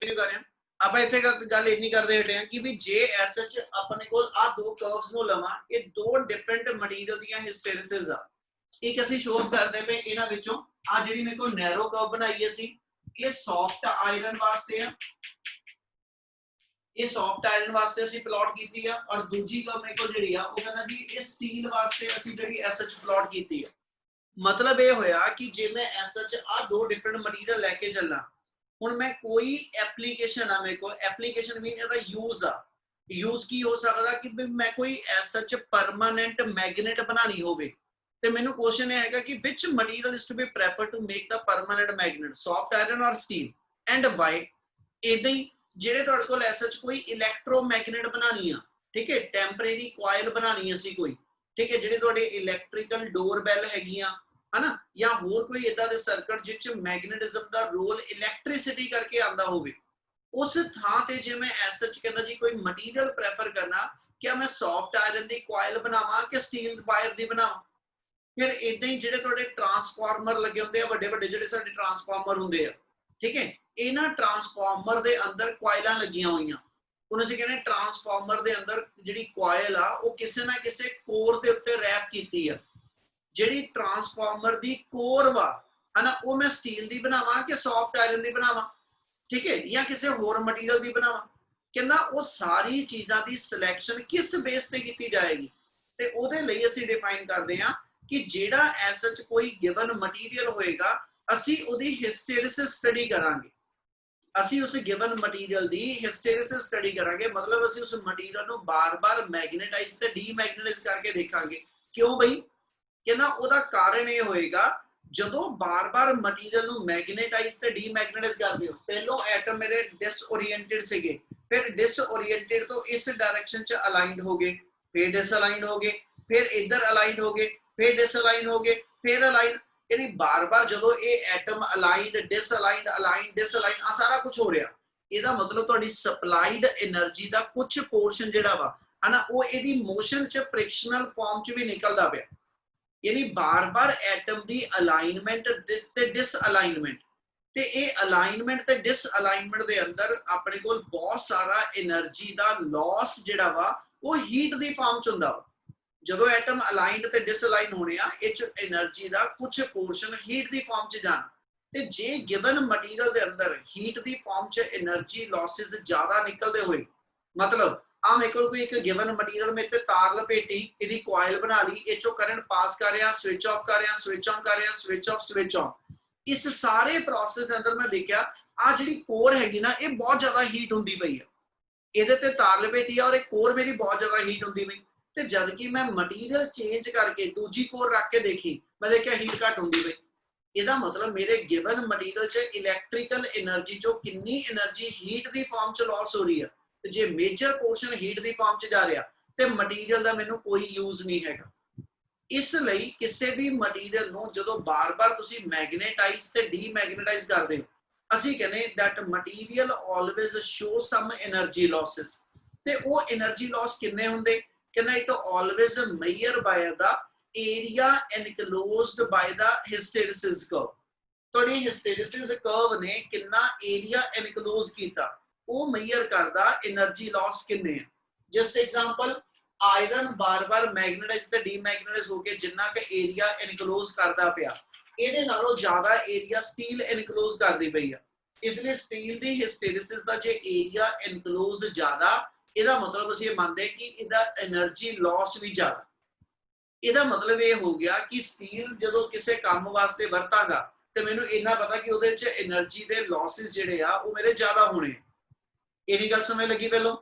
कर रहे हैं ਆਪਾਂ ਇੱਥੇ ਗੱਲ ਇੰਨੀ ਕਰਦੇ ਹਟੇ ਆ ਕਿ ਵੀ ਜੇ ਐਸਐਚ ਆਪਣੇ ਕੋਲ ਆ ਦੋ ਕਰਵਸ ਨੂੰ ਲਵਾਂ ਇਹ ਦੋ ਡਿਫਰੈਂਟ ਮਟੀਰੀਅਲ ਦੀਆਂ ਹਿਸਟੈਰਿਸਿਸ ਆ ਇੱਕ ਅਸੀਂ ਸ਼ੋ ਆਫ ਕਰਦੇ ਪਏ ਇਹਨਾਂ ਵਿੱਚੋਂ ਆ ਜਿਹੜੀ ਮੇਰੇ ਕੋਲ ਨੈਰੋ ਕਰਵ ਬਣਾਈ ਅਸੀਂ ਇਹ ਸੌਫਟ ਆਇਰਨ ਵਾਸਤੇ ਆ ਇਹ ਸੌਫਟ ਆਇਰਨ ਵਾਸਤੇ ਅਸੀਂ ਪਲਾਟ ਕੀਤੀ ਆ ਔਰ ਦੂਜੀ ਕਰਵ ਮੇਰੇ ਕੋਲ ਜਿਹੜੀ ਆ ਉਹ ਕਹਿੰਦਾ ਜੀ ਇਹ ਸਟੀਲ ਵਾਸਤੇ ਅਸੀਂ ਜਿਹੜੀ ਐਸਐਚ ਪਲਾਟ ਕੀਤੀ ਆ मतलब ये होया कि जे मैं एसएच आ दो डिफरेंट मटीरियल लेके चलना हुन मैं कोई एप्लीकेशन आ मेरे को एप्लीकेशन मीन ਇਹਦਾ यूज आ यूज की हो सकदा कि मैं कोई एसएच परमानेंट मैग्नेट बनानी होवे ਤੇ ਮੈਨੂੰ क्वेश्चन ਇਹ ਹੈਗਾ कि which material is to be preferred to make the permanent magnet soft iron or steel and why ਇਦਾਂ ਹੀ ਜਿਹੜੇ ਤੁਹਾਡੇ ਕੋਲ ਐਸਐਚ ਕੋਈ ਇਲੈਕਟ੍ਰੋਮੈਗਨੇਟ ਬਣਾਣੀ ਆ ਠੀਕ ਹੈ ਟੈਂਪਰੇਰੀ ਕੋਇਲ ਬਣਾਣੀ ਅਸੀਂ ਕੋਈ ਠੀਕ ਹੈ ਜਿਹੜੇ ਤੁਹਾਡੇ ਇਲੈਕਟ੍ਰੀਕਲ ਡੋਰਬੈਲ ਹੈਗੀਆਂ है ना या होर कोई इदा दे सर्किट जिच मैग्नेटिज्म दा रोल इलैक्ट्रिसिटी करके आंदा होवे उस थां ते जे मैं एसएच कहंदा जी कोई मटीरियल प्रेफर करना क्या मैं सॉफ्ट आयरन दी कॉइल बनावां कि स्टील वायर दी बनावां फिर इदां ही जेडे तुहाडे ट्रांसफार्मर लगे हुंदे आ वड्डे वड्डे जेडे साडे ट्रांसफार्मर हुंदे आ ठीक है इन्हां ट्रांसफार्मर दे अंदर कॉइलां लगियां होईयां हुण असीं कहने ट्रांसफार्मर दे अंदर जिहड़ी कॉइल आ ओ किसे ना किसे कोर दे उत्ते रैप कीती आ ਜਿਹੜੀ ट्रांसफार्मर ਦੀ कोर वा है ना वो मैं स्टील दी बनावा कि सॉफ्ट आयरन दी बनावा ठीक है या किसी होर मटीरियल दी बनावा कहना वो सारी चीज़ां दी सिलेक्शन किस बेस पे की जाएगी ते ओदे लई असीं डिफाइन करदे हां कि जेड़ा एसएच कोई गिवन मटीरियल होएगा असीं ओदी हिस्टैरिसिस स्टडी करांगे असीं उस गिवन मटीरियल दी हिस्टैरिसिस स्टडी करांगे मतलब असीं उस मटीरियल नूं बार-बार मैग्नेटाइज ते डीमैग्नेटाइज करके देखांगे क्यों बई कहना ओदा कारण ये होएगा जदों बार-बार मटीरियल नु मैग्नेटाइज ते डीमैग्नेटाइज करदे हो पहलो एटम मेरे डिसओरिएंटेड सीगे फिर डिसओरिएंटेड तो इस डायरेक्शन च अलाइंड हो गए फिर डिसअलाइंड हो गए फिर इधर अलाइंड हो गए फिर डिसअलाइंड हो गए फिर अलाइंड यानी बार-बार जदों ये एटम अलाइंड डिसअलाइंड डिसअलाइंड आ सारा कुछ हो रहा ਇਹਦਾ मतलब ਤੁਹਾਡੀ ਸਪਲਾਈਡ એનર્ਜੀ ਦਾ ਕੁਝ ਪੋਰਸ਼ਨ ਜਿਹੜਾ ਵਾ ਹਨਾ ਉਹ ਇਹਦੀ ਮੋਸ਼ਨ ਚ ਫ੍ਰਿਕਸ਼ਨਲ ਫਾਰਮ ਚ ਵੀ ਨਿਕਲਦਾ ਪਿਆ यानी बार-बार एटम दी अलाइनमेंट ते डिसअलाइनमेंट ते ये अलाइनमेंट ते डिसअलाइनमेंट दे अंदर अपने कोल बहुत सारा एनर्जी दा लॉस जेड़ा वा वो हीट दी फॉर्म च हुंदा वा जदों एटम अलाइंड ते डिसअलाइन होने आ इच एनर्जी दा कुछ पोर्शन हीट दी फॉर्म च जाना ते जे गिवन मटीरियल दे अंदर हीट दी फॉर्म च एनर्जी लॉसेस ज्यादा निकलदे होए मतलब आ मेरे को कोई एक गिवन मटीरियल में ते तार लपेटी इहदी कॉइल बना ली ए चो करंट पास कर रहा स्विच ऑफ कर रहा स्विच ऑन कर रहा स्विच ऑन इस सारे प्रोसेस के अंदर मैं देखा आ जिहड़ी कोर हैगी ना ये बहुत ज्यादा हीट हुंदी पई है इहदे ते तार लपेटी और एक कोर मेरी बहुत ज्यादा हीट हुंदी पई ते जद कि मैं मटीरियल चेंज करके दूजी कोर रख के देखी मैं देखा हीट घट हुंदी पई ਇਹਦਾ मतलब मेरे गिवन मटीरियल च इलैक्ट्रिकल एनर्जी चो कितनी एनर्जी हीट दी फॉर्म च लॉस हो रही है जे मेजर पोर्शन हीट दी फॉर्म च जा रहा ते मटीरियल दा मैनू कोई यूज नहीं हैगा इसलिए किसी भी मटीरियल नूं जदों बार-बार तुसी मैग्नेटाइज ते डीमैग्नेटाइज करदे हो असीं कहने that material always show some energy losses ते वो एनर्जी लॉस किन्ने हुंदे कहना it always measure by the area enclosed by the hysteresis curve तुहाडी हिस्टैरिसिस कर्व ने कितना एरिया एनक्लोज कीता वो मेजर करदा एनर्जी लॉस किन्ने है जस्ट एग्जांपल आयरन बार-बार मैग्नेटाइज ते डीमैग्नेटाइज होके जिन्ना के एरिया एनक्लोज करदा पिया ਇਹਦੇ ਨਾਲੋਂ ਜ਼ਿਆਦਾ ਏਰੀਆ ਸਟੀਲ ਐਨਕਲੋਜ਼ ਕਰਦੀ ਪਈ ਆ इसलिए स्टील दी हिस्टैरिसिस ਦਾ ਜੇ ਏਰੀਆ ਐਨਕਲੋਜ਼ ਜ਼ਿਆਦਾ ਇਹਦਾ ਮਤਲਬ ਅਸੀਂ ਇਹ ਮੰਨਦੇ ਕਿ ਇਹਦਾ એનર્ਜੀ ਲਾਸ ਵੀ ਜ਼ਿਆਦਾ ਇਹਦਾ ਮਤਲਬ ਇਹ ਹੋ ਗਿਆ ਕਿ ਸਟੀਲ ਜਦੋਂ ਕਿਸੇ ਕੰਮ ਵਾਸਤੇ ਵਰਤਾਂਗਾ ਤੇ ਮੈਨੂੰ ਇੰਨਾ ਪਤਾ ਕਿ ਉਹਦੇ ਵਿੱਚ એનર્ਜੀ ਦੇ ਲਾਸਸ ਜਿਹੜੇ ਆ ਉਹ ਮੇਰੇ ਜ਼ਿਆਦਾ ਹੋਣੇ ਇਹਦੀ ਗੱਲ ਸਮਝ ਲੱਗੀ ਪਹਿਲੋਂ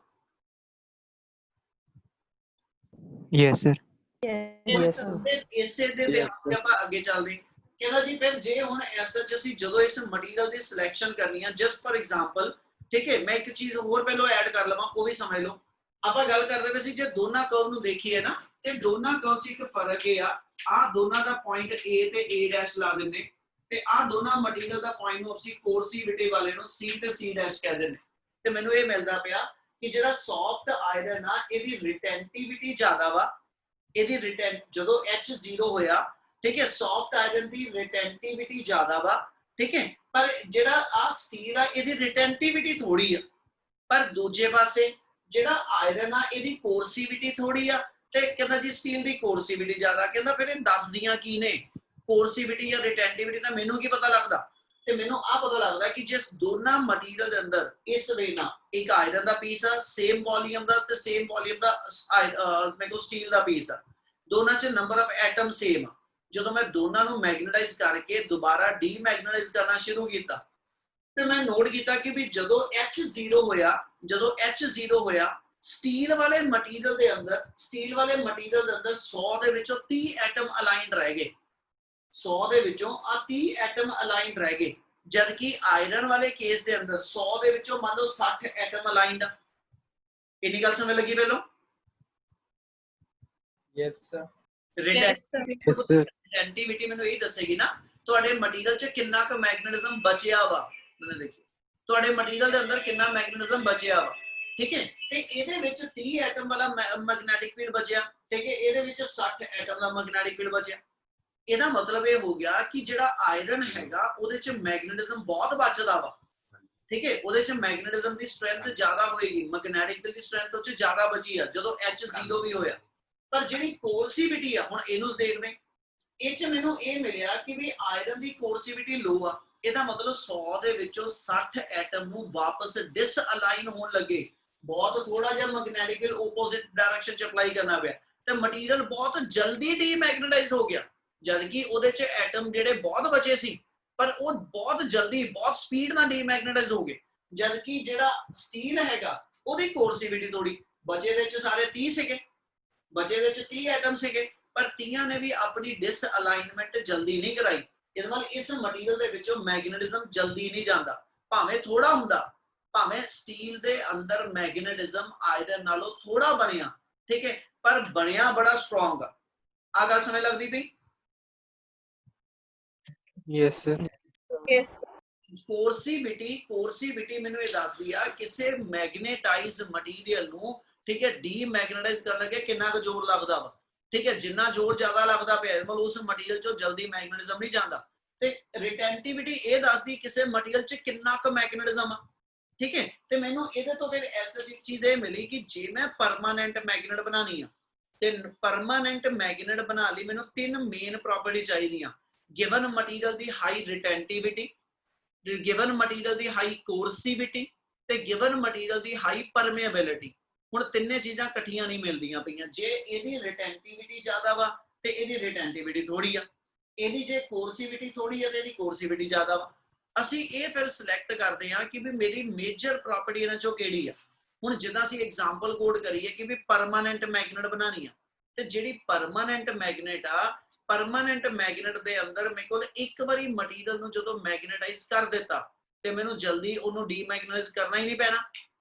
यस सर yes ਇਸੇ ਦੇ ਬਿਹਾਫ ਤੇ ਆਪਾਂ ਅੱਗੇ ਚੱਲਦੇ ਕਹਿੰਦਾ ਜੀ ਫਿਰ ਜੇ ਹੁਣ ਐਸਐਚ ਅਸੀਂ ਜਦੋਂ ਇਸ ਮਟੀਰੀਅਲ ਦੀ ਸਿਲੈਕਸ਼ਨ ਕਰਨੀ ਆ ਜਸਟ ਫॉर ਐਗਜ਼ਾਮਪਲ ਠੀਕ ਹੈ ਮੈਂ ਇੱਕ ਚੀਜ਼ ਹੋਰ ਪਹਿਲਾਂ ਐਡ ਕਰ ਲਵਾਂ ਉਹ ਵੀ ਸਮਝ ਲਓ ਆਪਾਂ ਗੱਲ ਕਰਦੇ ਪਏ ਸੀ ਜੇ ਦੋਨਾਂ ਕਰਵ ਨੂੰ ਦੇਖੀਏ ਨਾ ਤੇ ਦੋਨਾਂ ਕਰਵ 'ਚ ਇੱਕ ਫਰਕ ਇਹ ਆ ਦੋਨਾਂ ਦਾ ਪੁਆਇੰਟ A ਤੇ A' ਲਾ ਦਿੰਦੇ ਤੇ ਆ ਦੋਨਾਂ ਮਟੀਰੀਅਲ ਦਾ ਪੁਆਇੰਟ ਨੂੰ ਅਸੀਂ ਕੋਰਸੀਵਿਟੀ ਵਾਲੇ ਨੂੰ C ਤੇ C' ਕਹਿ ਦਿੰਦੇ ਤੇ ਮੈਨੂੰ ਇਹ ਮਿਲਦਾ ਪਿਆ ਕਿ ਜਿਹੜਾ ਸੌਫਟ ਆਇਰਨ ਆ ਇਹਦੀ ਰਿਟੈਂਟਿਵਿਟੀ ਜ਼ਿਆਦਾ ਵਾ ਇਹਦੀ ਰਿਟੈਂਟ ਜਦੋਂ H0 ਹੋਇਆ ठीक है सॉफ्ट आयरन की रिटेंटिविटी ज्यादा वा ठीक है। पर ਜਿਹੜਾ ਆ ਸਟੀਲ ਆ ਇਹਦੀ ਰਿਟੈਂਟਿਵਿਟੀ ਥੋੜੀ ਆ, ਪਰ ਦੂਜੇ ਪਾਸੇ ਜਿਹੜਾ ਆਇਰਨ ਆ ਇਹਦੀ ਕੋਰਸਿਵਿਟੀ ਥੋੜੀ ਆ, ਤੇ ਕਹਿੰਦਾ ਜੀ ਸਟੀਲ ਦੀ ਕੋਰਸਿਵਿਟੀ ਜ਼ਿਆਦਾ। ਕਹਿੰਦਾ ਫਿਰ ਇਹ ਦੱਸਦੀਆਂ ਕੀ ਨੇ, ਕੋਰਸਿਵਿਟੀ ਜਾਂ ਰਿਟੈਂਟਿਵਿਟੀ? ਤਾਂ ਮੈਨੂੰ ਕੀ ਪਤਾ ਲੱਗਦਾ, ਤੇ ਮੈਨੂੰ ਆ ਪਤਾ ਲੱਗਦਾ ਕਿ ਜਿਸ ਦੋਨਾਂ ਮਟੀਰੀਅਲ ਦੇ ਅੰਦਰ ਇਸ ਵੇ ਨਾਲ ਇੱਕ ਆਇਰਨ ਦਾ ਪੀਸ ਆ ਸੇਮ ਵੋਲੀਅਮ ਦਾ, ਤੇ ਸੇਮ ਵੋਲੀਅਮ ਦਾ ਮੇਰੇ ਕੋਲ ਸਟੀਲ ਦਾ ਪੀਸ ਆ, ਦੋਨਾਂ 'ਚ ਨੰਬਰ ਆਫ ਐਟਮ ਸੇਮ ਆ। ਜਦੋਂ ਮੈਂ ਦੋਨਾਂ ਨੂੰ ਮੈਗਨੇਟਾਈਜ਼ ਕਰਕੇ ਦੁਬਾਰਾ ਡੀਮੈਗਨੇਟਾਈਜ਼ ਕਰਨਾ ਸ਼ੁਰੂ ਕੀਤਾ, ਤੇ ਮੈਂ ਨੋਟ ਕੀਤਾ ਕਿ ਵੀ ਜਦੋਂ H0 ਹੋਇਆ ਸਟੀਲ ਵਾਲੇ ਮਟੀਰੀਅਲ ਦੇ ਅੰਦਰ 100 ਦੇ ਵਿੱਚੋਂ 30 ਐਟਮ ਅਲਾਈਨਡ ਰਹਿ ਗਏ, 100 ਦੇ ਵਿੱਚੋਂ ਆ 30 ਐਟਮ ਅਲਾਈਨਡ ਰਹਿ ਗਏ, ਜਦ ਕਿ ਆਇਰਨ ਵਾਲੇ ਕੇਸ ਦੇ ਅੰਦਰ 100 ਦੇ ਵਿੱਚੋਂ ਮੰਨ ਲਓ 60 ਐਟਮ ਅਲਾਈਨਡ ਆ। ਇੰਨੀ ਗੱਲ ਸਮਝ ਲੱਗੀ ਪਹਿਲਾਂ? Yes sir. ਰਿਟੈਂਟਿਵਿਟੀ ਮੈਨੂੰ ਇਹ ਦੱਸੇਗੀ ਨਾ ਤੁਹਾਡੇ ਮਟੀਰੀਅਲ 'ਚ ਕਿੰਨਾ ਕੁ ਮੈਗਨੇਟਿਜ਼ਮ ਬਚਿਆ ਵਾ। ਮੈਨੂੰ ਦੇਖਿਓ ਤੁਹਾਡੇ ਮਟੀਰੀਅਲ ਦੇ ਅੰਦਰ ਕਿੰਨਾ ਮੈਗਨੇਟਿਜ਼ਮ ਬਚਿਆ ਵਾ, ਠੀਕ ਹੈ। ਤੇ ਇਹਦੇ ਵਿੱਚ 30 ਐਟਮ ਵਾਲਾ ਮੈਗਨੈਟਿਕ ਫੀਲਡ ਬਚਿਆ, ਠੀਕ ਹੈ। ਇਹਦੇ ਵਿੱਚ 60 ਐਟਮ ਦਾ ਮੈਗਨੈਟਿਕ ਫੀਲਡ ਬਚਿਆ। ਇਹਦਾ ਮਤਲਬ ਇਹ ਹੋ ਗਿਆ ਕਿ ਜਿਹੜਾ ਆਇਰਨ ਹੈਗਾ ਉਹਦੇ 'ਚ ਮੈਗਨੇਟਿਜ਼ਮ ਬਹੁਤ ਬਚਦਾ ਵਾ, ਠੀਕ ਹੈ। ਉਹਦੇ 'ਚ ਮੈਗਨੇਟਿਜ਼ਮ ਦੀ ਸਟਰੈਂਥ ਜ਼ਿਆਦਾ ਹੋਏਗੀ, ਮੈਗਨੈਟਿਕ ਫੀਲਡ ਦੀ ਸਟਰੈਂਥ ਉਹ 'ਚ ਜ਼ਿਆਦਾ ਬਚੀ ਆ ਜਦੋਂ H0 ਵੀ ਹੋਇਆ। ਪਰ ਜਿਹੜੀ ਕੋਰਸਿਵਿਟੀ ਆ, ਹੁਣ ਇਹਨੂੰ ਦੇਖਦੇ, ਇਹ 'ਚ ਮੈਨੂੰ ਇਹ ਮਿਲਿਆ ਕਿ ਵੀ ਆਇਰਨ ਦੀ ਕੋਰਸਿਵਿਟੀ ਲੋ ਆ। ਇਹਦਾ ਮਤਲਬ 100 ਦੇ ਵਿੱਚੋਂ 60 ਐਟਮ ਨੂੰ ਵਾਪਸ ਡਿਸਅਲਾਈਨ ਹੋਣ ਲੱਗੇ, ਬਹੁਤ ਥੋੜਾ ਜਿਹਾ ਮੈਗਨੈਟਿਕ ਫੀਲਡ ਆਪੋਜ਼ਿਟ ਡਾਇਰੈਕਸ਼ਨ 'ਚ ਅਪਲਾਈ ਕਰਨਾ ਪਿਆ, ਤੇ ਮਟੀਰੀਅਲ ਬਹੁਤ ਜਲਦੀ ਡੀਮੈਗਨੇਟਾਈਜ਼ ਹੋ ਗਿਆ, ਜਦ ਕਿ ਉਹਦੇ 'ਚ ਐਟਮ ਜਿਹੜੇ ਬਹੁਤ ਬਚੇ ਸੀ ਪਰ ਉਹ ਬਹੁਤ ਜਲਦੀ ਬਹੁਤ ਸਪੀਡ ਨਾਲ ਡੀਮੈਗਨੇਟਾਈਜ਼ ਹੋ ਗਏ। ਜਦ ਕਿ ਜਿਹੜਾ ਸਟੀਲ ਹੈਗਾ ਉਹਦੀ ਕੋਰਸਿਵਿਟੀ ਥੋੜੀ, ਬਚੇ ਦੇ ਵਿੱਚ ਸਾਰੇ 30 ਸੀਗੇ, ਬਚੇ ਦੇ ਵਿੱਚ 30 ਐਟਮ ਸੀਗੇ, ਪਰ 30 ਨੇ ਵੀ ਆਪਣੀ ਡਿਸਅਲਾਈਨਮੈਂਟ ਜਲਦੀ ਨਹੀਂ ਕਰਾਈ। ਇਹਦੇ ਨਾਲ ਇਸ ਮਟੀਰੀਅਲ ਦੇ ਵਿੱਚੋਂ ਮੈਗਨੇਟਿਜ਼ਮ ਜਲਦੀ ਨਹੀਂ ਜਾਂਦਾ, ਭਾਵੇਂ ਥੋੜਾ ਹੁੰਦਾ, ਭਾਵੇਂ ਸਟੀਲ ਦੇ ਅੰਦਰ ਮੈਗਨੇਟਿਜ਼ਮ ਆਇਰਨ ਨਾਲੋਂ ਥੋੜਾ ਬਣਿਆ, ਠੀਕ ਹੈ, ਪਰ ਬਣਿਆ ਬੜਾ ਸਟਰੋਂਗ ਆ। ਆ ਗੱਲ ਸਮਝ ਲੱਗਦੀ ਪਈ? Yes sir. Yes. ਕੋਰਸਿਵਿਟੀ ਮੈਨੂੰ ਇਹ ਦੱਸਦੀ ਆ ਕਿਸੇ ਮੈਗਨੇਟਾਈਜ਼ ਮਟੀਰੀਅਲ ਨੂੰ, ਠੀਕ ਹੈ, ਡੀਮੈਗਨੇਟਾਈਜ਼ ਕਰਨ ਲੱਗੇ ਕਿੰਨਾ ਕੁ ਜ਼ੋਰ ਲੱਗਦਾ ਵਾ, ਠੀਕ ਹੈ। ਜਿੰਨਾ ਜ਼ੋਰ ਜ਼ਿਆਦਾ ਲੱਗਦਾ ਪਿਆ ਮਤਲਬ ਉਸ ਮਟੀਰੀਅਲ 'ਚੋਂ ਜਲਦੀ ਮੈਗਨੇਟਿਜ਼ਮ ਨਹੀਂ ਜਾਂਦਾ। ਤੇ ਰਿਟੈਂਟਿਵਿਟੀ ਇਹ ਦੱਸਦੀ ਕਿਸੇ ਮਟੀਰੀਅਲ 'ਚ ਕਿੰਨਾ ਕੁ ਮੈਗਨੇਟਿਜ਼ਮ ਆ, ਠੀਕ ਹੈ। ਤੇ ਮੈਨੂੰ ਇਹਦੇ ਤੋਂ ਫਿਰ ਐਸੀ ਚੀਜ਼ ਇਹ ਮਿਲੀ ਕਿ ਜੇ ਮੈਂ ਪਰਮਾਨੈਂਟ ਮੈਗਨੇਟ ਬਣਾਣੀ ਆ, ਤੇ ਪਰਮਾਨੈਂਟ ਮੈਗਨੇਟ ਬਣਾ ਲਈ ਮੈਨੂੰ 3 ਮੇਨ ਪ੍ਰੋਪਰਟੀ ਚਾਹੀਦੀਆਂ। ਗਿਵਨ ਮਟੀਰੀਅਲ ਦੀ ਹਾਈ ਰਿਟੈਂਟਿਵਿਟੀ, ਗਿਵਨ ਮਟੀਰੀਅਲ ਦੀ ਹਾਈ ਕੋਰਸਿਵਿਟੀ, ਤੇ ਗਿਵਨ ਮਟੀਰੀਅਲ ਦੀ ਹਾਈ ਪਰਮੇਬਿਲਿਟੀ। ਹੁਣ ਤਿੰਨੇ ਚੀਜ਼ਾਂ ਇਕੱਠੀਆਂ ਨਹੀਂ ਮਿਲਦੀਆਂ ਪਈਆਂ। ਜੇ ਇਹਦੀ ਰਿਟੈਂਟਿਵਿਟੀ ਜ਼ਿਆਦਾ ਵਾ ਤੇ ਇਹਦੀ ਰਿਟੈਂਟਿਵਿਟੀ ਥੋੜੀ ਆ, ਇਹਦੀ ਜੇ ਕੋਰਸਿਵਿਟੀ ਥੋੜੀ ਆ ਤੇ ਇਹਦੀ ਕੋਰਸਿਵਿਟੀ ਜ਼ਿਆਦਾ ਵਾ। ਅਸੀਂ ਇਹ ਫਿਰ ਸਿਲੈਕਟ ਕਰਦੇ ਹਾਂ ਕਿ ਵੀ ਮੇਰੀ ਮੇਜਰ ਪ੍ਰੋਪਰਟੀ ਇਹਨਾਂ ਚੋਂ ਕਿਹੜੀ ਆ। ਹੁਣ ਜਿੱਦਾਂ ਅਸੀਂ ਐਗਜ਼ਾਮਪਲ ਕੋਡ ਕਰੀਏ ਕਿ ਵੀ ਪਰਮਾਨੈਂਟ ਮੈਗਨੇਟ ਬਣਾਣੀ ਆ, ਤੇ ਜਿਹੜੀ ਪਰਮਾਨੈਂਟ ਮੈਗਨੇਟ ਆ, ਪਰਮਾਨੈਂਟ ਮੈਗਨੇਟ ਦੇ ਅੰਦਰ ਮੇਰੇ ਕੋਲ ਇੱਕ ਵਾਰੀ ਮਟੀਰੀਅਲ ਨੂੰ ਜਦੋਂ ਮੈਗਨੇਟਾਈਜ਼ ਕਰ ਦਿੱਤਾ ਤੇ ਮੈਨੂੰ ਜਲਦੀ ਉਹਨੂੰ ਡੀਮੈਗਨੇਟਾਈਜ਼ ਕਰਨਾ ਹੀ ਨਹੀਂ ਪੈਣਾ,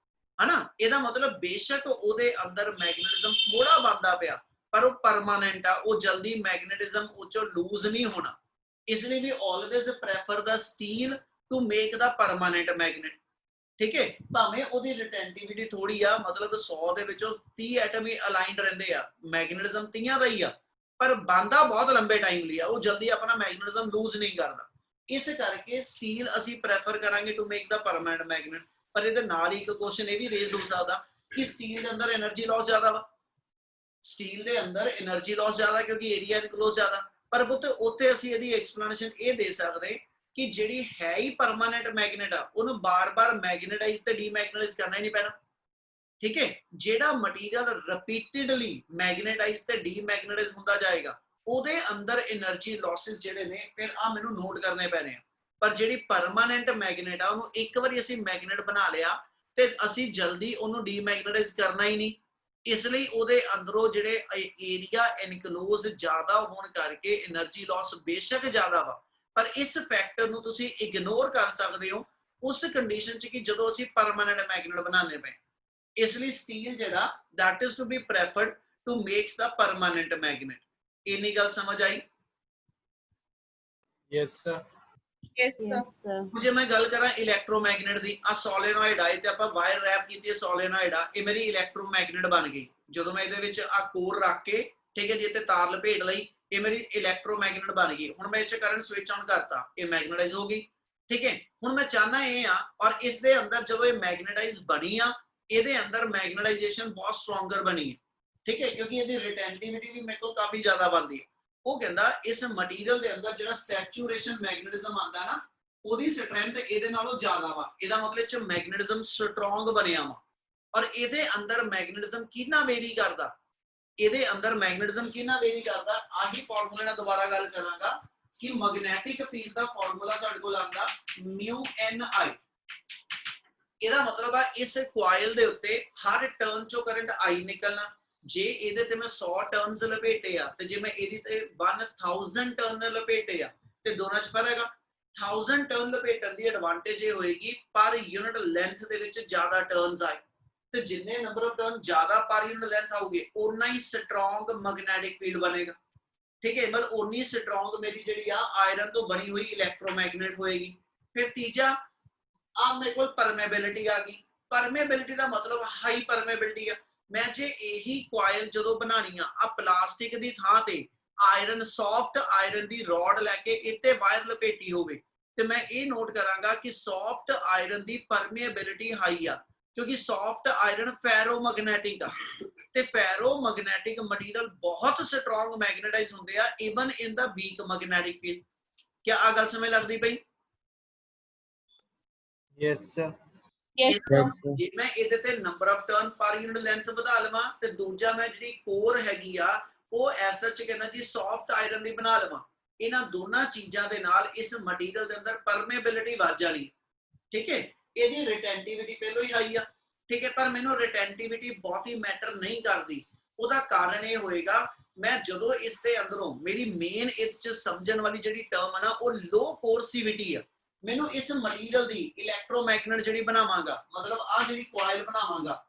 ਹਨਾ। ਇਹਦਾ ਮਤਲਬ ਬੇਸ਼ੱਕ ਉਹਦੇ ਅੰਦਰ ਮੈਗਨੇਟਿਜ਼ਮ ਥੋੜਾ ਬਣਦਾ ਪਿਆ, ਪਰ ਉਹ ਪਰਮਾਨੈਂਟ ਆ, ਉਹ ਜਲਦੀ ਮੈਗਨੇਟਿਜ਼ਮ ਉਹ ਚੋਂ ਲੂਜ਼ ਨਹੀਂ ਹੋਣਾ। ਇਸ ਲਈ ਵੀ always prefer the steel to make the permanent magnet, ਠੀਕ ਹੈ। ਭਾਵੇਂ ਉਹਦੀ ਰਿਟੈਂਟਿਵਿਟੀ ਥੋੜੀ ਆ, ਮਤਲਬ 100 ਦੇ ਵਿੱਚੋਂ 30 ਐਟਮ ਹੀ ਅਲਾਈਨਡ ਰਹਿੰਦੇ ਆ, ਮੈਗਨੇਟਿਜ਼ਮ 30 ਦਾ ਹੀ ਆ, ਪਰ ਬੰਦਾ ਬਹੁਤ ਲੰਬੇ ਟਾਈਮ ਲਈ ਆ, ਉਹ ਜਲਦੀ ਆਪਣਾ ਮੈਗਨੇਟਿਜ਼ਮ ਲੂਜ਼ ਨਹੀਂ ਕਰਦਾ। ਇਸ ਕਰਕੇ ਸਟੀਲ ਅਸੀਂ ਪ੍ਰੈਫਰ ਕਰਾਂਗੇ to make the permanent magnet. ਪਰ ਇਹਦੇ ਨਾਲ ਹੀ ਇੱਕ ਕੁਐਸਚਨ ਇਹ ਵੀ ਰੇਜ਼ ਹੋ ਸਕਦਾ ਕਿ ਸਟੀਲ ਦੇ ਅੰਦਰ એનર્ਜੀ ਲਾਸ ਜ਼ਿਆਦਾ ਵਾ, ਸਟੀਲ ਦੇ ਅੰਦਰ એનર્ਜੀ ਲਾਸ ਜ਼ਿਆਦਾ ਕਿਉਂਕਿ ਏਰੀਆ ਇਨਕਲੋਜ਼ ਜ਼ਿਆਦਾ। ਪਰ ਪੁੱਤ ਉੱਥੇ ਅਸੀਂ ਇਹਦੀ ਐਕਸਪਲੇਨੇਸ਼ਨ ਇਹ ਦੇ ਸਕਦੇ ਕਿ ਜਿਹੜੀ ਹੈ ਹੀ ਪਰਮਾਨੈਂਟ ਮੈਗਨੇਟ ਆ, ਉਹਨੂੰ ਬਾਰ-ਬਾਰ ਮੈਗਨੇਟਾਈਜ਼ ਤੇ ਡੀਮੈਗਨੇਟਾਈਜ਼ ਕਰਨਾ ਹੀ ਨਹੀਂ ਪੈਣਾ, ਠੀਕ ਹੈ। ਜਿਹੜਾ ਮਟੀਰੀਅਲ ਰਿਪੀਟਿਡਲੀ ਮੈਗਨੇਟਾਈਜ਼ ਤੇ ਡੀਮੈਗਨੇਟਾਈਜ਼ ਹੁੰਦਾ ਜਾਏਗਾ ਉਹਦੇ ਅੰਦਰ એનર્ਜੀ ਲਾਸਸ ਜਿਹੜੇ ਨੇ ਫਿਰ ਆ ਮੈਨੂੰ ਨੋਟ ਕਰਨੇ ਪੈਣੇ ਆ। ਪਰ ਜਿਹੜੀ ਪਰਮਾਨੈਂਟ ਮੈਗਨੇਟ ਆ ਉਹਨੂੰ ਇੱਕ ਵਾਰੀ ਅਸੀਂ ਮੈਗਨੇਟ ਬਣਾ ਲਿਆ ਤੇ ਅਸੀਂ ਜਲਦੀ ਉਹਨੂੰ ਡੀਮੈਗਨੇਟਾਈਜ਼ ਕਰਨਾ ਹੀ ਨਹੀਂ। ਇਸ ਲਈ ਉਹਦੇ ਅੰਦਰੋਂ ਜਿਹੜੇ ਏਰੀਆ ਇਨਕਲੋਜ਼ ਜ਼ਿਆਦਾ ਹੋਣ ਕਰਕੇ એનર્ਜੀ ਲਾਸ ਬੇਸ਼ੱਕ ਜ਼ਿਆਦਾ ਵਾ, ਪਰ ਇਸ ਫੈਕਟਰ ਨੂੰ ਤੁਸੀਂ ਇਗਨੋਰ ਕਰ ਸਕਦੇ ਹੋ ਉਸ ਕੰਡੀਸ਼ਨ 'ਚ ਕਿ ਜਦੋਂ ਅਸੀਂ ਪਰਮਾਨੈਂਟ ਮੈਗਨੇਟ ਬਣਾਉਂਦੇ ਪਏ। ਇਸ ਲਈ ਸਟੀਲ ਜਿਹੜਾ that is to be preferred to makes the permanent magnet। ਇੰਨੀ ਗੱਲ ਸਮਝ ਆਈ? Yes sir. Yes, sir. ਜੇ ਮੈਂ ਗੱਲ ਕਰਾਂ ਇਲੈਕਟ੍ਰੋਮੈਗਨੇਟ ਦੀ, ਆ ਸੋਲੇਨੋਇਡ ਆ ਤੇ ਆਪਾਂ ਵਾਇਰ ਰੈਪ ਕੀਤੀ ਹੈ ਸੋਲੇਨੋਇਡ ਆ, ਇਹ ਮੇਰੀ ਇਲੈਕਟ੍ਰੋਮੈਗਨੇਟ ਬਣ ਗਈ। ਜਦੋਂ ਮੈਂ ਇਹਦੇ ਵਿੱਚ ਆ ਕੋਰ ਰੱਖ ਕੇ, ਠੀਕ ਹੈ ਜੀ, ਤੇ ਤਾਰ ਲਪੇਟ ਲਈ, ਇਹ ਮੇਰੀ ਇਲੈਕਟ੍ਰੋਮੈਗਨੇਟ ਬਣ ਗਈ। ਹੁਣ ਮੈਂ ਇਹ ਚ ਕਰੰਟ ਸਵਿਚ ਆਨ ਕਰਤਾ, ਇਹ ਮੈਗਨੇਟਾਈਜ਼ ਹੋ ਗਈ। ठीक है। हुण मैं चाहना ये आ और इस दे अंदर जो ये मैग्नेटाइज बनी आ ਇਹਦੇ अंदर मैग्नेटाइजेशन बहुत स्ट्रॉन्गर बनी है, ठीक है, क्योंकि ਇਹਦੀ रिटेंटिविटी भी मेरे को काफी ज्यादा बनती है। ਉਹ ਕਹਿੰਦਾ ਇਸ ਮਟੀਰੀਅਲ ਦੇ ਅੰਦਰ ਜਿਹੜਾ ਸੈਚੂਰੇਸ਼ਨ ਮੈਗਨੇਟਿਜ਼ਮ ਆਂਦਾ ਨਾ ਉਹਦੀ ਸਟਰੈਂਥ ਇਹਦੇ ਨਾਲੋਂ ਜ਼ਿਆਦਾ ਵਾ। ਇਹਦਾ ਮਤਲਬ ਚ ਮੈਗਨੇਟਿਜ਼ਮ ਸਟਰੋਂਗ ਬਣਿਆ ਵਾ ਔਰ ਇਹਦੇ ਅੰਦਰ ਮੈਗਨੇਟਿਜ਼ਮ ਕਿੰਨਾ ਵੇਰੀ ਕਰਦਾ, ਇਹਦੇ ਅੰਦਰ ਮੈਗਨੇਟਿਜ਼ਮ ਕਿੰਨਾ ਵੇਰੀ ਕਰਦਾ। ਆਹੀ ਫਾਰਮੂਲੇ ਨਾਲ ਦੁਬਾਰਾ ਗੱਲ ਕਰਾਂਗਾ ਕਿ ਮੈਗਨੈਟਿਕ ਫੀਲਡ ਦਾ ਫਾਰਮੂਲਾ ਸਾਡੇ ਕੋਲ ਆਂਦਾ μNI। ਇਹਦਾ ਮਤਲਬ ਆ ਇਸ ਕੁਆਇਲ ਦੇ ਉੱਤੇ ਹਰ ਟਰਨ ਚੋਂ ਕਰੰਟ I ਨਿਕਲਣਾ। ਜੇ ਇਹਦੇ ਤੇ ਮੈਂ 100 ਟਰਨਸ ਲਪੇਟੇ ਆ ਤੇ ਜੇ ਮੈਂ ਇਹਦੀ ਤੇ 1000 ਟਰਨ ਲਪੇਟੇ ਆ ਤੇ ਦੋਨਾਂ 'ਚ ਫਰਕ ਆ। 1000 ਟਰਨ ਲਪੇਟਣ ਦੀ ਐਡਵਾਂਟੇਜ ਇਹ ਹੋਏਗੀ ਪਰ ਯੂਨਿਟ ਲੈਂਥ ਦੇ ਵਿੱਚ ਜ਼ਿਆਦਾ ਟਰਨਸ ਆਏ ਤੇ ਜਿੰਨੇ ਨੰਬਰ ਆਫ ਟਰਨ ਜ਼ਿਆਦਾ ਪਰ ਯੂਨਿਟ ਲੈਂਥ ਆਉਗੇ ਉਨਾ ਹੀ ਸਟਰੋਂਗ ਮੈਗਨੈਟਿਕ ਫੀਲਡ ਬਣੇਗਾ, ਠੀਕ ਹੈ। ਮਤਲਬ ਉਨੀ ਸਟਰੋਂਗ ਮੇਰੀ ਜਿਹੜੀ ਆ ਆਇਰਨ ਤੋਂ ਬਣੀ ਹੋਈ ਇਲੈਕਟ੍ਰੋਮੈਗਨੇਟ ਹੋਏਗੀ। ਫਿਰ ਤੀਜਾ ਆ ਮੇਰੇ ਕੋਲ ਪਰਮੇਬਿਲਿਟੀ ਆ ਗਈ। ਪਰਮੇਬਿਲਿਟੀ ਦਾ ਮਤਲਬ ਹਾਈ ਪਰਮੇਬਿਲਿਟੀ ਆ। ਮੈਂ ਜੇ ਇਹੀ ਕੁਆਇਲ ਜਦੋਂ ਬਣਾਣੀ ਆ ਪਲਾਸਟਿਕ ਦੀ ਥਾਂ ਤੇ ਆਇਰਨ ਸੌਫਟ ਆਇਰਨ ਦੀ ਰੋਡ ਲੈ ਕੇ ਇੱਥੇ ਵਾਇਰ ਲਪੇਟੀ ਹੋਵੇ ਤੇ ਮੈਂ ਇਹ ਨੋਟ ਕਰਾਂਗਾ ਕਿ ਸੌਫਟ ਆਇਰਨ ਦੀ ਪਰਮੇਬਿਲਿਟੀ ਹਾਈ ਆ ਕਿਉਂਕਿ ਸੌਫਟ ਆਇਰਨ ਫੈਰੋਮੈਗਨੈਟਿਕ ਆ ਤੇ ਫੈਰੋਮੈਗਨੈਟਿਕ ਮਟੀਰੀਅਲ ਬਹੁਤ ਸਟਰੋਂਗ ਮੈਗਨੇਟਾਈਜ਼ ਹੁੰਦੇ ਆ even in the weak magnetic field. ਕੀ ਆ ਗੱਲ ਸਮਝ ਲੱਗਦੀ ਪਈ? Yes sir. Yes, sir. ਜੇ ਮੈਂ ਇਹਦੇ ਤੇ number of turn per unit length ਵਧਾ ਲਵਾਂ ਤੇ ਦੂਜਾ ਮੈਂ ਜਿਹੜੀ ਕੋਰ ਹੈਗੀ ਆ ਉਹ ਐਸਐਚ ਕਹਿੰਦਾ ਜੀ ਸੌਫਟ ਆਇਰਨ ਦੀ ਬਣਾ ਲਵਾਂ। ਇਹਨਾਂ ਦੋਨਾਂ ਚੀਜ਼ਾਂ ਦੇ ਨਾਲ ਇਸ ਮਟੀਰੀਅਲ ਦੇ ਅੰਦਰ ਪਰਮੇਬਿਲਿਟੀ ਵੱਧ ਜਾਣੀ, ਠੀਕ ਹੈ। ਇਹਦੀ ਰਿਟੈਂਟਿਵਿਟੀ ਪਹਿਲਾਂ ਹੀ ਹਾਈ ਆ, ਠੀਕ ਹੈ, ਪਰ ਮੈਨੂੰ ਰਿਟੈਂਟਿਵਿਟੀ ਬਹੁਤੀ ਮੈਟਰ ਨਹੀਂ ਕਰਦੀ। ਉਹਦਾ ਕਾਰਨ ਇਹ ਹੋਏਗਾ ਮੈਂ ਜਦੋਂ ਇਸ ਦੇ ਅੰਦਰੋਂ ਮੇਰੀ ਮੇਨ ਇਹਦੇ ਚ ਸਮਝਣ ਵਾਲੀ ਜਿਹੜੀ ਟਰਮ ਹੈ ਨਾ ਉਹ ਲੋ ਕੋਰਸਿਵਿਟੀ ਆ। ਮੈਨੂੰ ਇਸ ਮਟੀਰੀਅਲ ਦੀ ਇਲੈਕਟ੍ਰੋਮੈਗਨੇਟ ਜਿਹੜੀ ਬਣਾਵਾਂਗਾ ਮਤਲਬ ਆ ਜਿਹੜੀ ਕੁਆਇਲ ਬਣਾਵਾਂਗਾ,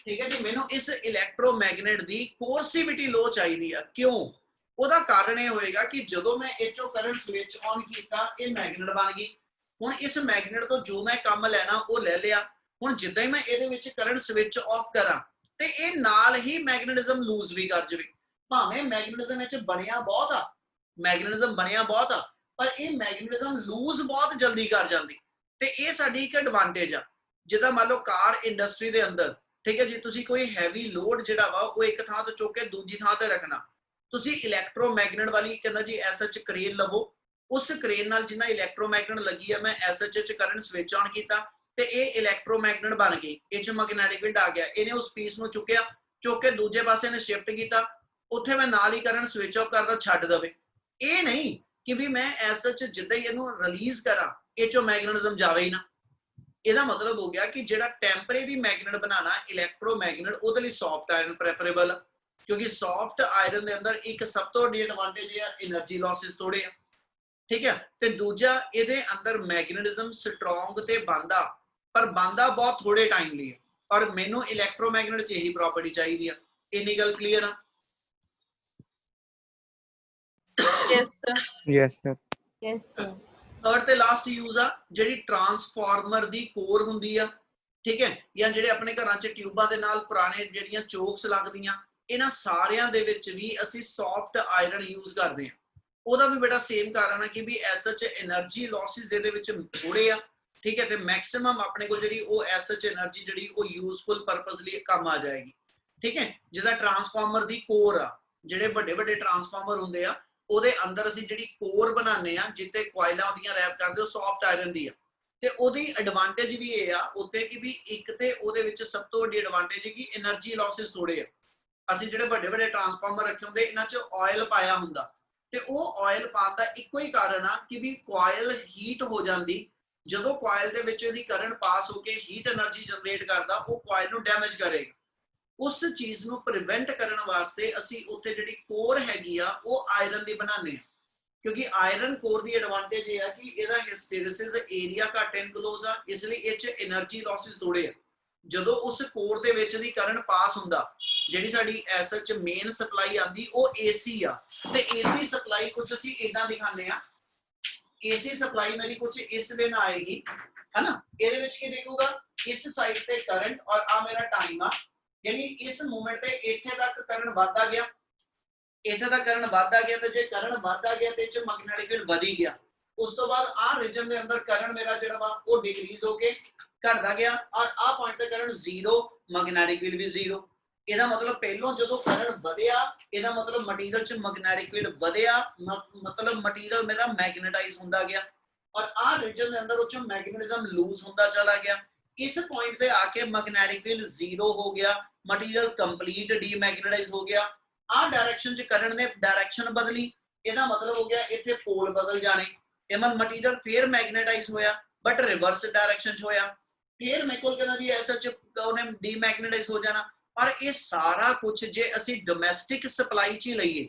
ਠੀਕ ਹੈ ਜੀ, ਮੈਨੂੰ ਇਸ ਇਲੈਕਟ੍ਰੋਮੈਗਨੇਟ ਦੀ ਕੋਰਸਿਵਿਟੀ ਲੋ ਚਾਹੀਦੀ ਆ। ਕਿਉਂ? ਉਹਦਾ ਕਾਰਨ ਇਹ ਹੋਏਗਾ ਕਿ ਜਦੋਂ ਮੈਂ ਇਹ ਚੋਂ ਕਰੰਟ ਸਵਿਚ ਔਨ ਕੀਤਾ ਇਹ ਮੈਗਨੇਟ ਬਣ ਗਈ। ਹੁਣ ਇਸ ਮੈਗਨੇਟ ਤੋਂ ਜੋ ਮੈਂ ਕੰਮ ਲੈਣਾ ਉਹ ਲੈ ਲਿਆ। ਹੁਣ ਜਿੱਦਾਂ ਹੀ ਮੈਂ ਇਹਦੇ ਵਿੱਚ ਕਰੰਟ ਸਵਿਚ ਆਫ ਕਰਾਂ ਤੇ ਇਹ ਨਾਲ ਹੀ ਮੈਗਨੇਟਿਜ਼ਮ ਲੂਜ਼ ਵੀ ਕਰ ਜਾਵੇ। ਭਾਵੇਂ ਮੈਗਨੇਟਿਜ਼ਮ ਵਿੱਚ ਬਣਿਆ ਬਹੁਤ ਆ, ਮੈਗਨੇਟਿਜ਼ਮ ਬਣਿਆ ਬਹੁਤ ਆ ਪਰ ਇਹ ਮੈਗਨੇਟਿਜ਼ਮ ਲੂਜ਼ ਬਹੁਤ ਜਲਦੀ ਕਰ ਜਾਂਦੀ ਤੇ ਇਹ ਸਾਡੀ ਇੱਕ ਐਡਵਾਂਟੇਜ ਆ। ਜਿੱਦਾਂ ਮੰਨ ਲਓ ਕਾਰ ਇੰਡਸਟਰੀ ਦੇ ਅੰਦਰ, ਠੀਕ ਹੈ ਜੀ, ਤੁਸੀਂ ਕੋਈ ਹੈਵੀ ਲੋਡ ਜਿਹੜਾ ਵਾ ਉਹ ਇੱਕ ਥਾਂ ਤੋਂ ਚੁੱਕ ਕੇ ਦੂਜੀ ਥਾਂ ਤੇ ਰੱਖਣਾ, ਤੁਸੀਂ ਇਲੈਕਟ੍ਰੋਮੈਗਨੇਟ ਵਾਲੀ ਕਹਿੰਦਾ ਜੀ ਐਸਐਚ ਕ੍ਰੇਨ ਲਵੋ। ਉਸ ਕ੍ਰੇਨ ਨਾਲ ਜਿੰਨਾ ਇਲੈਕਟ੍ਰੋਮੈਗਨੇਟ ਲੱਗੀ ਆ ਮੈਂ ਐਸਐਚ ਚ ਕਰੰਟ ਸਵਿਚ ਆਨ ਕੀਤਾ ਤੇ ਇਹ ਇਲੈਕਟ੍ਰੋਮੈਗਨੇਟ ਬਣ ਗਈ। ਇਹ ਚ ਮੈਗਨੈਟਿਕ ਫੀਲਡ ਆ ਗਿਆ। ਇਹਨੇ ਉਸ ਪੀਸ ਨੂੰ ਚੁੱਕਿਆ, ਚੁੱਕ ਕੇ ਦੂਜੇ ਪਾਸੇ ਨੇ ਸ਼ਿਫਟ ਕੀਤਾ, ਉੱਥੇ ਮੈਂ ਨਾਲ ਹੀ ਕਰੰਟ ਸਵਿਚ ਆਫ ਕਰਦਾ ਛੱਡ ਦਵੇ। ਇਹ ਨਹੀਂ ਕਿ ਵੀ ਮੈਂ ਐਸਐਚ ਜਿੱਦਾਂ ਹੀ ਇਹਨੂੰ ਰਿਲੀਜ਼ ਕਰਾਂ ਇਹ ਚੋਂ ਮੈਗਨੇਟਿਜ਼ਮ ਜਾਵੇ ਹੀ ਨਾ। ਇਹਦਾ ਮਤਲਬ ਹੋ ਗਿਆ ਕਿ ਜਿਹੜਾ ਟੈਂਪਰੇਰੀ ਮੈਗਨੇਟ ਬਣਾਣਾ ਇਲੈਕਟ੍ਰੋਮੈਗਨੇਟ ਉਹਦੇ ਲਈ ਸੌਫਟ ਆਇਰਨ ਪ੍ਰੈਫਰੇਬਲ, ਕਿਉਂਕਿ ਸੌਫਟ ਆਇਰਨ ਦੇ ਅੰਦਰ ਇੱਕ ਸਭ ਤੋਂ ਵੱਡੀ ਐਡਵਾਂਟੇਜ ਹੈ એનર્ਜੀ ਲਾਸਸ ਥੋੜੇ ਆ, ਠੀਕ ਹੈ, ਤੇ ਦੂਜਾ ਇਹਦੇ ਅੰਦਰ ਮੈਗਨੇਟਿਜ਼ਮ ਸਟਰੋਂਗ ਤੇ ਬਣਦਾ ਪਰ ਬਣਦਾ ਬਹੁਤ ਥੋੜੇ ਟਾਈਮ ਲਈ ਔਰ ਮੈਨੂੰ ਇਲੈਕਟ੍ਰੋਮੈਗਨੇਟ ਚ ਇਹੀ ਪ੍ਰੋਪਰਟੀ ਚਾਹੀਦੀ ਆ। ਇੰਨੀ ਗੱਲ ਕਲੀਅਰ ਆ? Yes, sir. Yes, sir. Yes, sir. Third ਤੇ ਲਾਸਟ ਯੂਜ਼ ਆ ਜਿਹੜੀ ਟਰਾਂਸਫਾਰਮਰ ਦੀ ਕੋਰ ਹੁੰਦੀ ਆ, ਠੀਕ ਹੈ, ਜਾਂ ਜਿਹੜੇ ਆਪਣੇ ਘਰਾਂ 'ਚ ਟਿਊਬਾਂ ਦੇ ਨਾਲ ਪੁਰਾਣੇ ਜਿਹੜੀਆਂ ਚੋਕਸ ਲੱਗਦੀਆਂ ਇਹਨਾਂ ਸਾਰਿਆਂ ਦੇ ਵਿੱਚ ਵੀ ਅਸੀਂ ਸੌਫਟ ਆਇਰਨ ਯੂਜ਼ ਕਰਦੇ ਹਾਂ। ਉਹਦਾ ਵੀ ਬੜਾ ਸੇਮ ਕਾਰਨ ਹੈ ਕਿ ਵੀ ਐਸਐਚ એનર્ਜੀ ਲਾਸਸ ਇਹਦੇ ਵਿੱਚ ਥੋੜੇ ਆ, ਠੀਕ ਹੈ, ਤੇ ਮੈਕਸਿਮਮ ਆਪਣੇ ਕੋਲ ਜਿਹੜੀ ਉਹ ਐਸਐਚ એનર્ਜੀ ਜਿਹੜੀ ਉਹ ਯੂਜ਼ਫੁਲ ਪਰਪਸ ਲਈ ਕੰਮ ਆ ਜਾਏਗੀ, ਠੀਕ ਹੈ। ਜਿਹਦਾ ਟਰਾਂਸਫਾਰਮਰ ਦੀ ਕੋਰ ਆ, ਜਿਹੜੇ ਵੱਡੇ ਵੱਡੇ ਟਰਾਂਸਫਾਰਮਰ ਹੁੰਦੇ ਆ ਉਹਦੇ ਅੰਦਰ ਅਸੀਂ ਜਿਹੜੀ ਕੋਰ ਬਣਾਉਂਦੇ ਆ ਜਿੱਤੇ ਕੋਇਲਾਂ ਉਹਦੀਆਂ ਰੈਪ ਕਰਦੇ ਉਹ ਸੌਫਟ ਆਇਰਨ ਦੀ ਆ ਤੇ ਉਹਦੀ ਐਡਵਾਂਟੇਜ ਵੀ ਇਹ ਆ ਉੱਤੇ ਕਿ ਵੀ ਇੱਕ ਤੇ ਉਹਦੇ ਵਿੱਚ ਸਭ ਤੋਂ ਵੱਡੀ ਐਡਵਾਂਟੇਜ ਹੈ ਕਿ એનર્ਜੀ ਲਾਸਸ ਥੋੜੇ ਆ। ਅਸੀਂ ਜਿਹੜੇ ਵੱਡੇ ਵੱਡੇ ਟਰਾਂਸਫਾਰਮਰ ਰੱਖੇ ਹੁੰਦੇ ਇਹਨਾਂ 'ਚ ਆਇਲ ਪਾਇਆ ਹੁੰਦਾ ਤੇ ਉਹ ਆਇਲ ਪਾਉਣ ਦਾ ਇੱਕੋ ਹੀ ਕਾਰਨ ਆ ਕਿ ਵੀ ਕੋਇਲ ਹੀਟ ਹੋ ਜਾਂਦੀ। ਜਦੋਂ ਕੋਇਲ ਦੇ ਵਿੱਚ ਇਹਦੀ ਕਰੰਟ ਪਾਸ ਹੋ ਕੇ ਹੀਟ એનર્ਜੀ ਜਨਰੇਟ ਕਰਦਾ ਉਹ ਕੋਇਲ ਨੂੰ ਡੈਮੇਜ ਕਰੇਗਾ। ਉਸ ਚੀਜ਼ ਨੂੰ ਪ੍ਰੀਵੈਂਟ ਕਰਨ ਵਾਸਤੇ ਅਸੀਂ ਉੱਥੇ ਜਿਹੜੀ ਕੋਰ ਹੈਗੀ ਆ ਉਹ ਆਇਰਨ ਦੀ ਬਣਾਉਂਦੇ ਆ ਕਿਉਂਕਿ ਆਇਰਨ ਕੋਰ ਦੀ ਐਡਵਾਂਟੇਜ ਇਹ ਆ ਕਿ ਇਹਦਾ ਹਿਸਟੈਰਿਸਿਸ ਏਰੀਆ ਘੱਟ ਇਨਕਲੋਜ਼ ਆ, ਇਸ ਲਈ ਇਹ 'ਚ એનર્ਜੀ ਲਾਸਸ ਥੋੜੇ ਆ। ਜਦੋਂ ਉਸ ਕੋਰ ਦੇ ਵਿੱਚ ਦੀ ਕਰੰਟ ਪਾਸ ਹੁੰਦਾ ਜਿਹੜੀ ਸਾਡੀ ਐਸਐਚ ਮੇਨ ਸਪਲਾਈ ਆਂਦੀ ਉਹ ਏਸੀ ਆ ਤੇ ਏਸੀ ਸਪਲਾਈ ਕੁਝ ਅਸੀਂ ਇਦਾਂ ਦਿਖਾਉਂਦੇ ਆ। ਏਸੀ ਸਪਲਾਈ ਮੇਰੀ ਕੁਝ ਇਸ ਵੇ ਨਾ ਆਏਗੀ, ਹੈ ਨਾ। ਇਹਦੇ ਵਿੱਚ ਕੀ ਦੇਖੂਗਾ ਇਸ ਸਾਈਡ ਤੇ ਕਰੰਟ ਔਰ ਆ ਮੇਰਾ ਟਾਈਮ ਆ, यानी इस मोमेंट पे इथे तक करंट बढ़ता गया, इथे तक करंट बढ़ता गया तो जे करंट बढ़ता गया ते च मैग्नेटिक फील्ड बढ़ी गया। ਉਸ ਤੋਂ ਬਾਅਦ ਆ ਰੀਜਨ ਦੇ ਅੰਦਰ ਕਰੰਟ ਮੇਰਾ ਜਿਹੜਾ ਵਾ ਉਹ ਡਿਕਰੀਜ਼ ਹੋ ਕੇ ਘਟਦਾ ਗਿਆ ਔਰ ਆ ਪੁਆਇੰਟ ਤੇ ਕਰੰਟ 0 ਮੈਗਨੈਟਿਕ ਫੀਲਡ ਵੀ 0 ਇਹਦਾ ਮਤਲਬ ਪਹਿਲੋਂ ਜਦੋਂ ਕਰੰਟ ਵਧਿਆ ਇਹਦਾ ਮਤਲਬ ਮਟੀਰੀਅਲ ਚ ਮੈਗਨੈਟਿਕ ਫੀਲਡ ਵਧਿਆ ਮਤਲਬ ਮਟੀਰੀਅਲ ਮੇਰਾ ਮੈਗਨੇਟਾਈਜ਼ ਹੁੰਦਾ ਗਿਆ ਔਰ ਆ ਰੀਜਨ ਦੇ ਅੰਦਰ ਉਹ ਚੋਂ ਮੈਗਨੇਟਿਜ਼ਮ ਲੂਜ਼ ਹੁੰਦਾ ਚਲਾ ਗਿਆ ਇਸ ਪੁਆਇੰਟ ਤੇ ਆ ਕੇ ਮੈਗਨੈਟਿਕ ਫੀਲਡ 0 ਹੋ ਗਿਆ ਮਟੀਰੀਅਲ ਕੰਪਲੀਟ ਡੀਮੈਗਨੇਟਾਈਜ਼ ਹੋ ਗਿਆ ਆ ਡਾਇਰੈਕਸ਼ਨ ਚ ਕਰੰਟ ਨੇ ਡਾਇਰੈਕਸ਼ਨ ਬਦਲੀ ਇਹਦਾ ਮਤਲਬ ਹੋ ਗਿਆ ਇੱਥੇ ਪੋਲ ਬਦਲ ਜਾਣੇ ਇਹ ਮਟੀਰੀਅਲ ਫੇਰ ਮੈਗਨੇਟਾਈਜ਼ ਹੋਇਆ ਬਟ ਰਿਵਰਸ ਡਾਇਰੈਕਸ਼ਨ ਚ ਹੋਇਆ ਫੇਰ ਮੇਰੇ ਕੋਲ ਕਹਿੰਦਾ ਜੀ ਐਸਾ ਚ ਉਹਨੇ ਡੀਮੈਗਨੇਟਾਈਜ਼ ਹੋ ਜਾਣਾ ਪਰ ਇਹ ਸਾਰਾ ਕੁਝ ਜੇ ਅਸੀਂ ਡੋਮੈਸਟਿਕ ਸਪਲਾਈ ਚ ਹੀ ਲਈਏ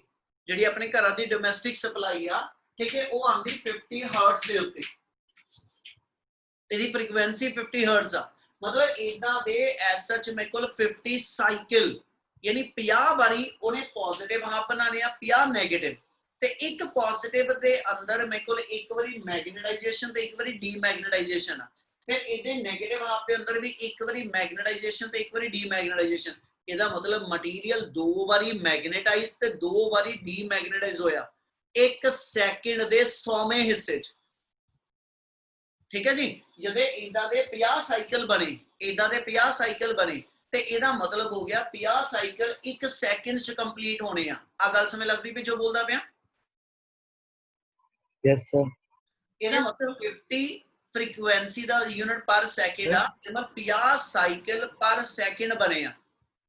ਜਿਹੜੀ ਆਪਣੇ ਘਰਾਂ ਦੀ ਡੋਮੈਸਟਿਕ ਸਪਲਾਈ ਆ ਠੀਕ ਹੈ ਉਹ ਆਂਦੀ 50 ਹਰਟਜ਼ ਦੇ ਉੱਤੇ ਇਹਦੀ ਫ੍ਰੀਕੁਐਂਸੀ 50 ਹਰਟਜ਼ ਆ ਮਤਲਬ ਇਦਾਂ ਦੇ ਐਸ ਸੱਚ ਮੇਰੇ ਕੋਲ 50 ਸਾਈਕਲ ਯਾਨੀ 50 ਵਾਰੀ ਉਹਨੇ ਪੋਜ਼ਿਟਿਵ ਹਾਫ ਬਣਾਣੇ ਆ 50 ਨੈਗੇਟਿਵ ਤੇ ਇੱਕ ਪੋਜ਼ਿਟਿਵ ਦੇ ਅੰਦਰ ਮੇਰੇ ਕੋਲ ਇੱਕ ਵਾਰੀ ਮੈਗਨੇਟਾਈਜੇਸ਼ਨ ਤੇ ਇੱਕ ਵਾਰੀ ਡੀਮੈਗਨੇਟਾਈਜੇਸ਼ਨ ਆ ਫਿਰ ਇਹਦੇ ਨੈਗੇਟਿਵ ਹਾਫ ਦੇ ਅੰਦਰ ਵੀ ਇੱਕ ਵਾਰੀ ਮੈਗਨੇਟਾਈਜੇਸ਼ਨ ਤੇ ਇੱਕ ਵਾਰੀ ਡੀਮੈਗਨੇਟਾਈਜੇਸ਼ਨ ਇਹਦਾ ਮਤਲਬ ਮਟੀਰੀਅਲ 2 ਵਾਰੀ ਮੈਗਨੇਟਾਈਜ਼ ਤੇ 2 ਵਾਰੀ ਡੀਮੈਗਨੇਟਾਈਜ਼ ਹੋਇਆ 1 ਸੈਕਿੰਡ ਦੇ 100ਵੇਂ ਹਿੱਸੇ ਚ ਠੀਕ ਹੈ ਜੀ ਜਦੋਂ ਇਦਾਂ ਦੇ 50 ਸਾਈਕਲ ਬਣੇ ਇਦਾਂ ਦੇ 50 ਸਾਈਕਲ ਬਣੇ ਤੇ ਇਹਦਾ ਮਤਲਬ ਹੋ ਗਿਆ 50 ਸਾਈਕਲ 1 ਸੈਕਿੰਡ ਚ ਕੰਪਲੀਟ ਹੋਣੇ ਆ ਗੱਲ ਸਮਝ ਲੱਗਦੀ ਵੀ ਜੋ ਬੋਲਦਾ ਪਿਆ Yes, sir. ਇਹਦਾ Yes, ਮਤਲਬ 50 ਫ੍ਰੀਕੁਐਂਸੀ ਦਾ ਯੂਨਿਟ ਪਰ ਸੈਕਿੰਡ ਆ ਇਹਦਾ 50 ਸਾਈਕਲ ਪਰ ਸੈਕਿੰਡ ਬਣੇ ਆ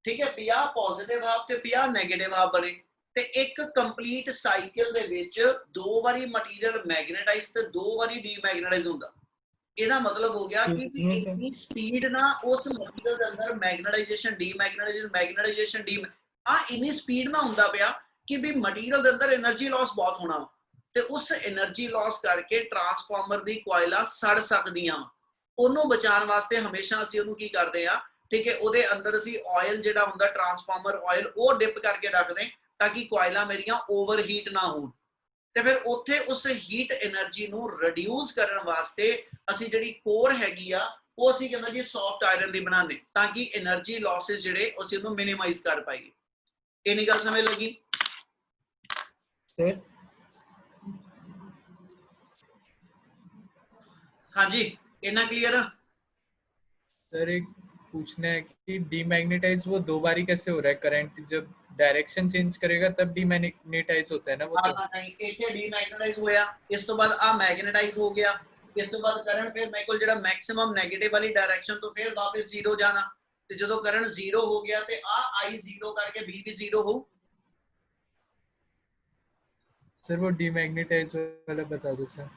ਠੀਕ ਹੈ 50 ਪੋਜ਼ਿਟਿਵ ਹਾਫ ਤੇ 50 ਨੈਗੇਟਿਵ ਹਾਫ ਬਣੇ ਤੇ ਇੱਕ ਕੰਪਲੀਟ ਸਾਈਕਲ ਦੇ ਵਿੱਚ 2 ਵਾਰੀ ਮਟੀਰੀਅਲ ਮੈਗਨੇਟਾਈਜ਼ ਤੇ 2 ਵਾਰੀ ਡੀਮੈਗਨੇਟਾਈਜ਼ ਹੁੰਦਾ ਇਹਦਾ ਮਤਲਬ ਹੋ ਗਿਆ ਕਿ ਇੰਨੀ ਸਪੀਡ ਨਾ ਉਸ ਮਟੀਰੀਅਲ ਦੇ ਅੰਦਰ ਮੈਗਨੇਟਾਈਜੇਸ਼ਨ ਡੀਮੈਗਨੇਟਾਈਜੇਸ਼ਨ ਆ ਇੰਨੀ ਸਪੀਡ ਨਾ ਹੁੰਦਾ ਪਿਆ ਕਿ ਵੀ ਮਟੀਰੀਅਲ ਦੇ ਅੰਦਰ એનર્ਜੀ ਲਾਸ ਬਹੁਤ ਹੋਣਾ ਤੇ ਉਸ એનર્ਜੀ ਲਾਸ ਕਰਕੇ ਟਰਾਂਸਫਾਰਮਰ ਦੀ ਕੋਇਲਾਂ ਸੜ ਸਕਦੀਆਂ ਉਹਨੂੰ ਬਚਾਉਣ ਵਾਸਤੇ ਹਮੇਸ਼ਾ ਅਸੀਂ ਉਹਨੂੰ ਕੀ ਕਰਦੇ ਆ ਠੀਕ ਹੈ ਉਹਦੇ ਅੰਦਰ ਅਸੀਂ ਆਇਲ ਜਿਹੜਾ ਹੁੰਦਾ ਟਰਾਂਸਫਾਰਮਰ ਆਇਲ ਉਹ ਡਿਪ ਕਰਕੇ ਰੱਖਦੇ ਤਾਂ ਕਿ ਕੋਇਲਾਂ ਮੇਰੀਆਂ ਓਵਰਹੀਟ ਨਾ ਹੋਣ ਤੇ ਫਿਰ ਉੱਥੇ ਉਸ ਹੀਟ એનર્ਜੀ ਨੂੰ ਰਿਡਿਊਸ ਕਰਨ ਵਾਸਤੇ ਅਸੀਂ ਜਿਹੜੀ ਕੋਰ ਹੈਗੀ ਆ ਉਹ ਅਸੀਂ ਕਹਿੰਦਾ ਜੀ ਸੌਫਟ ਆਇਰਨ ਦੀ ਬਣਾਉਂਦੇ ਤਾਂ ਕਿ એનર્ਜੀ ਲਾਸਸ ਜਿਹੜੇ ਅਸੀਂ ਉਹਨੂੰ ਮਿਨੀਮਾਈਜ਼ ਕਰ ਪਾਈਏ ਇਹਨੀ ਗੱਲ ਸਮਝ ਲੱਗੀ सर हाँ जी इतना क्लियर है सर एक पूछना है कि डीमैग्नेटाइज वो 2 बारी कैसे हो रहा है करंट जब डायरेक्शन चेंज करेगा तब डीमैग्नेटाइज होता है ना वो तो नहीं इथे डीमैग्नेटाइज होया इस तो बाद आ मैग्नेटाइज हो गया इस तो बाद करंट फिर मेरे को जेड़ा मैक्सिमम नेगेटिव वाली डायरेक्शन तो फिर वापस 0 जाना ते जदों करंट 0 हो गया ते आ I 0 करके V भी 0 हो सर वो डीमैग्नेटाइज वाला बता दो सर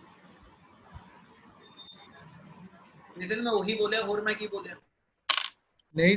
नितिन मैं वही बोलिया और मैं की बोलिया नहीं